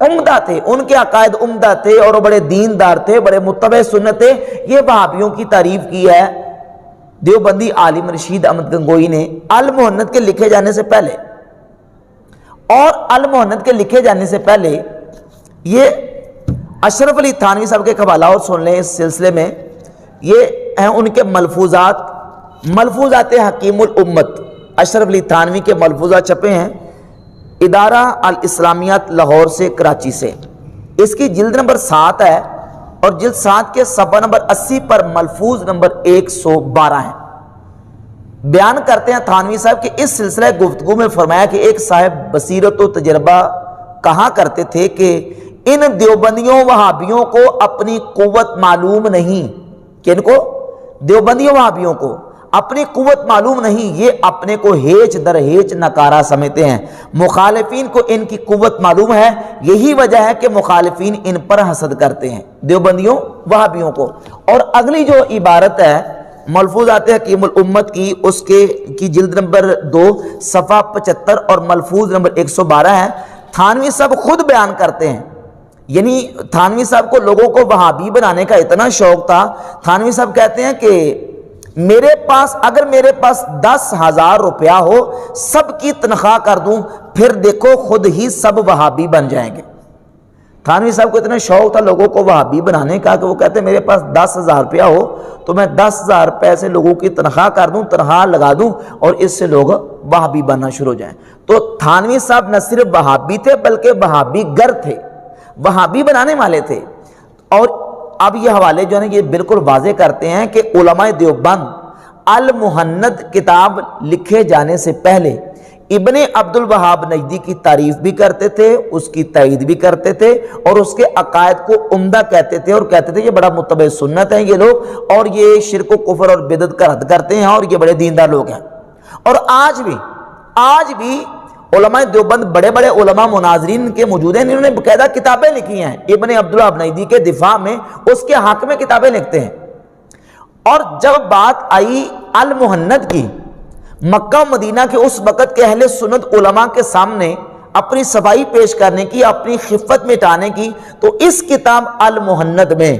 عمدہ تھے، ان کے عقائد عمدہ تھے اور وہ بڑے دیندار تھے، بڑے متبع سنت تھے۔ یہ وہابیوں کی تعریف کی ہے دیوبندی عالم رشید احمد گنگوئی نے المہند کے لکھے جانے سے پہلے۔ اور المہند کے لکھے جانے سے پہلے یہ اشرف علی تھانوی صاحب کے حوالہ اور سن لیں اس سلسلے میں، یہ ہیں ان کے ملفوظات حکیم الامت، اشرف علی تھانوی کے ملفوظات چھپے ہیں ادارہ الاسلامیات لاہور سے، کراچی سے۔ اس کی جلد نمبر 7 ہے اور جلد 7 کے صفحہ نمبر 80 پر ملفوظ نمبر 112 ہے۔ بیان کرتے ہیں تھانوی صاحب کہ اس سلسلہ گفتگو میں فرمایا کہ ایک صاحب بصیرت و تجربہ کہا کرتے تھے کہ ان دیوبندیوں وہابیوں کو اپنی قوت معلوم نہیں، کہ ان کو دیوبندیوں وہابیوں کو اپنی قوت معلوم نہیں، یہ اپنے کو ہیچ در ہیچ نکارا سمجھتے ہیں، مخالفین کو ان کی قوت معلوم ہے، یہی وجہ ہے کہ مخالفین ان پر حسد کرتے ہیں، دیوبندیوں وہابیوں کو۔ اور اگلی جو عبارت ہے ملفوظات حکیم الامت کی، اس کی جلد نمبر 2 صفحہ 75 اور ملفوظ نمبر 112 ہے۔ تھانوی صاحب خود بیان کرتے ہیں، یعنی تھانوی صاحب کو لوگوں کو وہابی بنانے کا اتنا شوق تھا، تھانوی صاحب کہتے ہیں کہ اگر میرے پاس 10,000 روپیہ ہو، سب کی تنخواہ کر دوں، پھر دیکھو خود ہی سب وہابی بن جائیں گے۔ تھانوی صاحب کو اتنا شوق تھا لوگوں کو وہابی بنانے کا کہ وہ کہتے ہیں میرے پاس 10,000 روپیہ ہو تو میں 10,000 روپے سے لوگوں کی تنخواہ کر دوں، تنخواہ لگا دوں اور اس سے لوگ وہابی بننا شروع ہو جائیں۔ تو تھانوی صاحب نہ صرف وہابی تھے بلکہ وہابی گر تھے، وہابی بنانے والے تھے۔ اور اب یہ حوالے جو ہے نا یہ بالکل واضح کرتے ہیں کہ علماء دیوبند المہند کتاب لکھے جانے سے پہلے ابن عبد الوہاب نجدی کی تعریف بھی کرتے تھے، اس کی تائید بھی کرتے تھے اور اس کے عقائد کو عمدہ کہتے تھے، اور کہتے تھے یہ بڑا متبع سنت ہیں یہ لوگ، اور یہ شرک و کفر اور بدعت کا رد کرتے ہیں اور یہ بڑے دیندار لوگ ہیں۔ اور آج بھی علماء دیوبند بڑے بڑے علماء مناظرین کے موجود ہیں، انہوں نے باقاعدہ کتابیں لکھی ہیں ابن عبد الوہاب نجدی کے دفاع میں، اس کے حق میں کتابیں لکھتے ہیں۔ اور جب بات آئی المہند کی، مکہ و مدینہ کے اس وقت کے اہل سنت علماء کے سامنے اپنی صفائی پیش کرنے کی، اپنی خفت مٹانے کی، تو اس کتاب المہند میں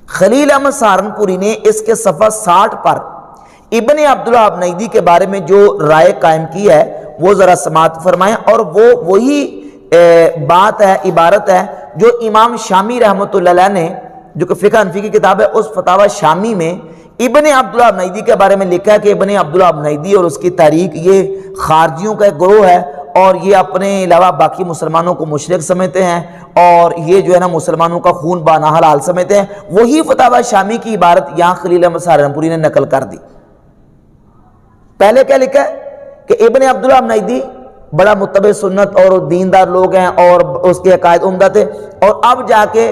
خلیل احمد سہارنپوری نے اس کے صفحہ 60 پر ابن عبد الوہاب نجدی کے بارے میں جو رائے قائم کی ہے وہ ذرا سماعت فرمائیں۔ اور وہ وہی بات ہے، عبارت ہے جو امام شامی رحمۃ اللہ علیہ نے، جو کہ فقہ حنفی کی کتاب ہے، اس فتاوی شامی میں ابن عبد الوہاب نجدی کے بارے میں لکھا ہے کہ ابن عبد الوہاب نجدی اور اس کی تحریک یہ خارجیوں کا ایک گروہ ہے، اور یہ اپنے علاوہ باقی مسلمانوں کو مشرک سمجھتے ہیں، اور یہ جو ہے نا مسلمانوں کا خون بانا حلال سمجھتے ہیں۔ وہی فتاوی شامی کی عبارت یہاں خلیل احمد سہارنپوری نے نقل کر دی۔ پہلے کیا لکھا ہے کہ ابن عبد الوہاب نجدی بڑا متبع سنت اور دیندار لوگ ہیں اور اس کے عقائد عمدہ تھے، اور اب جا کے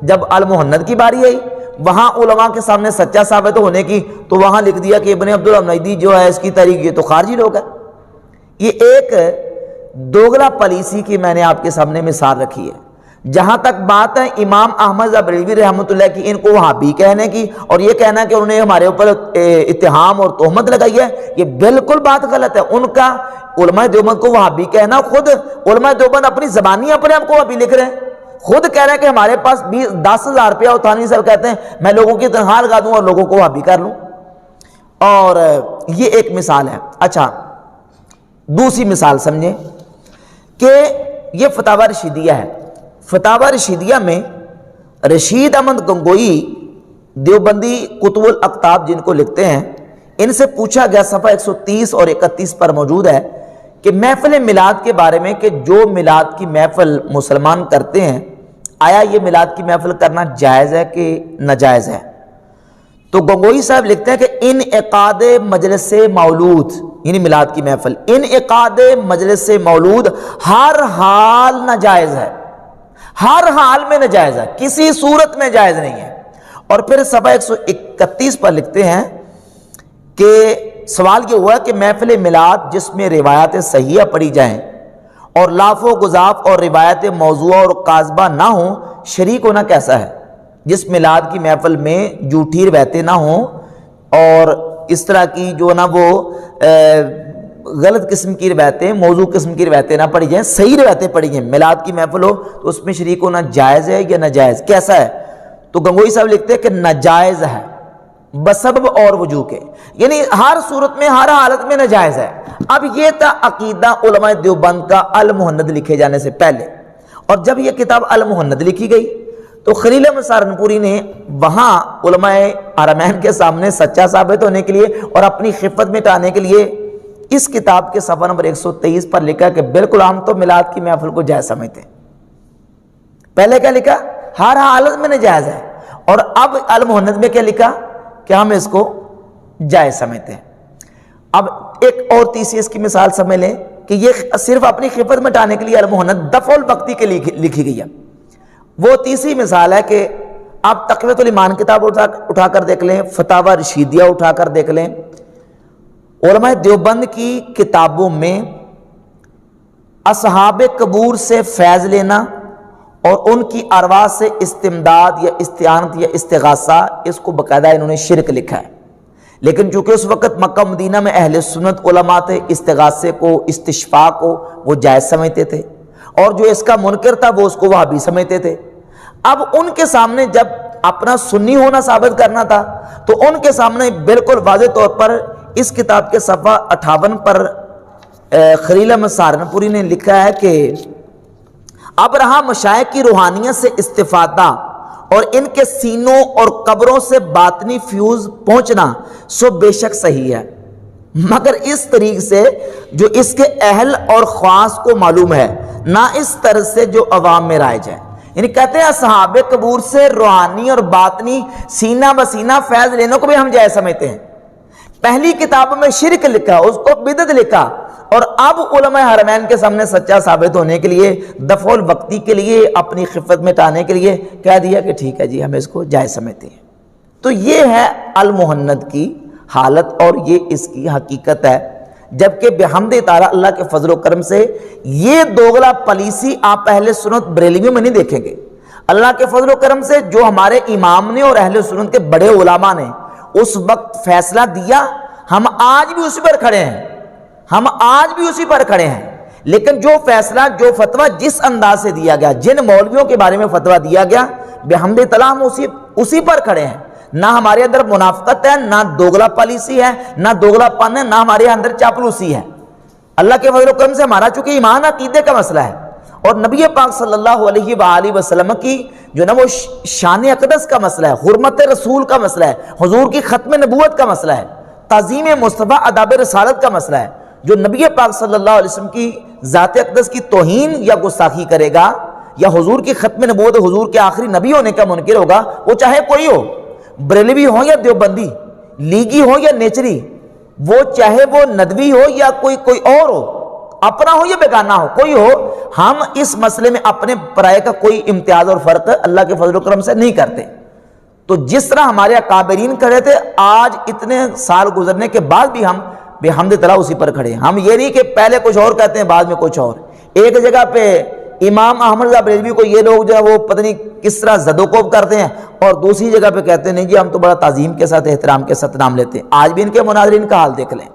جب المہند کی باری آئی وہاں علماء کے سامنے سچا ثابت ہونے کی، تو وہاں لکھ دیا کہ ابن عبد الوہاب نجدی جو ہے اس کی تحریک یہ تو خارجی لوگ ہے۔ یہ ایک دوگلا پالیسی کی میں نے آپ کے سامنے مثال رکھی ہے۔ جہاں تک بات ہے امام احمد بریلوی رحمۃ اللہ کی، ان کو وہابی کہنے کی اور یہ کہنا کہ انہوں نے ہمارے اوپر اتہام اور تہمت لگائی ہے، یہ بالکل بات غلط ہے۔ ان کا علماء دیوبند کو وہابی کہنا، خود علماء دیوبند اپنی زبانی اپنے آپ کو وہابی لکھ رہے ہیں، خود کہہ رہے ہیں کہ ہمارے پاس 10,000 روپیہ، اور تھانوی صاحب کہتے ہیں میں لوگوں کی تنخواہ لگا دوں اور لوگوں کو وہابی کر لوں۔ اور یہ ایک مثال ہے۔ اچھا، دوسری مثال سمجھیں کہ یہ فتاوی رشیدیہ ہے۔ فتاوی رشیدیہ میں رشید احمد گنگوئی دیوبندی کتب الاقطاب جن کو لکھتے ہیں، ان سے پوچھا گیا، صفحہ 130 اور 31 پر موجود ہے کہ محفل میلاد کے بارے میں کہ جو میلاد کی محفل مسلمان کرتے ہیں، آیا یہ میلاد کی محفل کرنا جائز ہے کہ ناجائز ہے؟ تو گنگوئی صاحب لکھتے ہیں کہ انعقاد مجلس مولود، یعنی میلاد کی محفل، انعقاد مجلس مولود ہر حال ناجائز ہے، ہر حال میں ناجائز ہے، کسی صورت میں جائز نہیں ہے۔ اور پھر صفحہ 131 پر لکھتے ہیں کہ سوال یہ ہوا کہ محفل میلاد جس میں روایات صحیحہ پڑھی جائیں اور لاف و گزاف اور روایت موضوع اور کاذبہ نہ ہوں، شریک ہونا کیسا ہے؟ جس میلاد کی محفل میں جھوٹی روایتیں نہ ہوں اور اس طرح کی جو نا وہ غلط قسم کی روایتیں، موضوع قسم کی روایتیں نہ پڑھی جائیں، صحیح روایتیں پڑھی جائیں۔ میلاد کی محفل ہو تو اس میں شریک ہونا جائز ہے یا ناجائز، کیسا ہے؟ تو گنگوئی صاحب لکھتے ہیں کہ ناجائز ہے بسبب اور وجوہ کے، یعنی ہر صورت میں ہر حالت میں ناجائز ہے۔ اب یہ تھا عقیدہ علماء دیوبند کا المہند لکھے جانے سے پہلے، اور جب یہ کتاب المہند لکھی گئی تو خلیل احمد سہارنپوری نے وہاں علماء حرمین کے سامنے سچا ثابت ہونے کے لیے اور اپنی خفت مٹانے کے لیے اس کتاب کے صفحہ نمبر 123 پر لکھا کہ بالکل ہم تو میلاد کی محفل کو جائز سمجھتے ہیں۔ پہلے کیا لکھا؟ ہر حالت میں ناجائز ہے، اور اب المہند میں کیا لکھا کہ ہم اس کو جائز سمجھتے ہیں۔ اب ایک اور تیسری اس کی مثال سمجھ لیں کہ یہ صرف اپنی خفت مٹانے کے لیے المہند دفع الوقتی کے لیے لکھی گئی ہے۔ وہ تیسری مثال ہے کہ آپ تقویۃ الایمان کتاب اٹھا کر دیکھ لیں، فتاوی رشیدیہ اٹھا کر دیکھ لیں، علماء دیوبند کی کتابوں میں اصحاب قبور سے فیض لینا اور ان کی ارواح سے استمداد یا استعانت یا استغاثہ، اس کو باقاعدہ انہوں نے شرک لکھا ہے۔ لیکن چونکہ اس وقت مکہ مدینہ میں اہل سنت علماء تھے، استغاثے کو، استشفاء کو وہ جائز سمجھتے تھے، اور جو اس کا منکر تھا وہ اس کو وہابی سمجھتے تھے۔ اب ان کے سامنے جب اپنا سنی ہونا ثابت کرنا تھا تو ان کے سامنے بالکل واضح طور پر اس کتاب کے صفحہ 58 پر خلیل احمد سہارنپوری نے لکھا ہے کہ اب رہا مشائخ کی روحانیت سے استفادہ اور ان کے سینوں اور قبروں سے باطنی فیوز پہنچنا سو بے شک صحیح ہے، مگر اس طریق سے جو اس کے اہل اور خواص کو معلوم ہے، نہ اس طرح سے جو عوام میں رائج ہے۔ یعنی کہتے ہیں اصحاب قبور سے روحانی اور باطنی سینہ بسینہ فیض لینے کو بھی ہم جائز سمجھتے ہیں۔ پہلی کتاب میں شرک لکھا، اس کو بدعت لکھا، اور اب علماء حرمین کے سامنے سچا ثابت ہونے کے لیے، دفع الوقتی کے لیے، اپنی خفت مٹانے کے لیے کہہ دیا کہ ٹھیک ہے جی ہم اس کو جائز سمجھتے ہیں۔ تو یہ ہے المہند کی حالت اور یہ اس کی حقیقت ہے، جبکہ بحمد تعالی اللہ کے فضل و کرم سے یہ دوغلا پالیسی آپ اہل سنت بریلویوں میں نہیں دیکھیں گے۔ اللہ کے فضل و کرم سے جو ہمارے امام نے اور اہل سنت کے بڑے علماء نے اس وقت فیصلہ دیا، ہم آج بھی اسی پر کھڑے ہیں، ہم آج بھی اسی پر کھڑے ہیں۔ لیکن جو فیصلہ، جو فتویٰ جس انداز سے دیا گیا، جن مولویوں کے بارے میں فتویٰ دیا گیا، بحمد تعالی ہم اسی پر کھڑے ہیں۔ نہ ہمارے اندر منافقت ہے، نہ دوغلا پالیسی ہے، نہ دوغلا پن ہے، نہ ہمارے اندر چاپلوسی ہے۔ اللہ کے فضل و کرم سے ہمارا چونکہ ایمان عقیدے کا مسئلہ ہے، اور نبی پاک صلی اللہ علیہ وآلہ وسلم کی جو نا وہ شان اقدس کا مسئلہ ہے، حرمت رسول کا مسئلہ ہے، حضور کی ختم نبوت کا مسئلہ ہے، تعظیم مصطفیٰ اداب رسالت کا مسئلہ ہے۔ جو نبی پاک صلی اللہ علیہ وسلم کی ذات اقدس کی توہین یا گستاخی کرے گا، یا حضور کی ختم نبوت، حضور کے آخری نبی ہونے کا منکر ہوگا، وہ چاہے کوئی ہو، بریلوی ہو یا دیوبندی، لیگی ہو یا نیچری، وہ چاہے وہ ندوی ہو یا کوئی اور ہو، اپنا ہو یا بیگانہ ہو، کوئی ہو، ہم اس مسئلے میں اپنے پرائے کا کوئی امتیاز اور فرق اللہ کے فضل و کرم سے نہیں کرتے۔ تو جس طرح ہمارے اکابرین کھڑے تھے، آج اتنے سال گزرنے کے بعد بھی ہم بحمد تعالی اسی پر کھڑے ہیں۔ ہم یہ نہیں کہ پہلے کچھ اور کہتے ہیں بعد میں کچھ اور۔ ایک جگہ پہ امام احمد رضا بریلوی کو یہ لوگ جو ہے وہ پتہ نہیں کس طرح زدوکوب کرتے ہیں، اور دوسری جگہ پہ کہتے ہیں نہیں جی ہم تو بڑا تعظیم کے ساتھ، احترام کے ساتھ نام لیتے ہیں۔ آج بھی ان کے مناظرین کا حال دیکھ لیں۔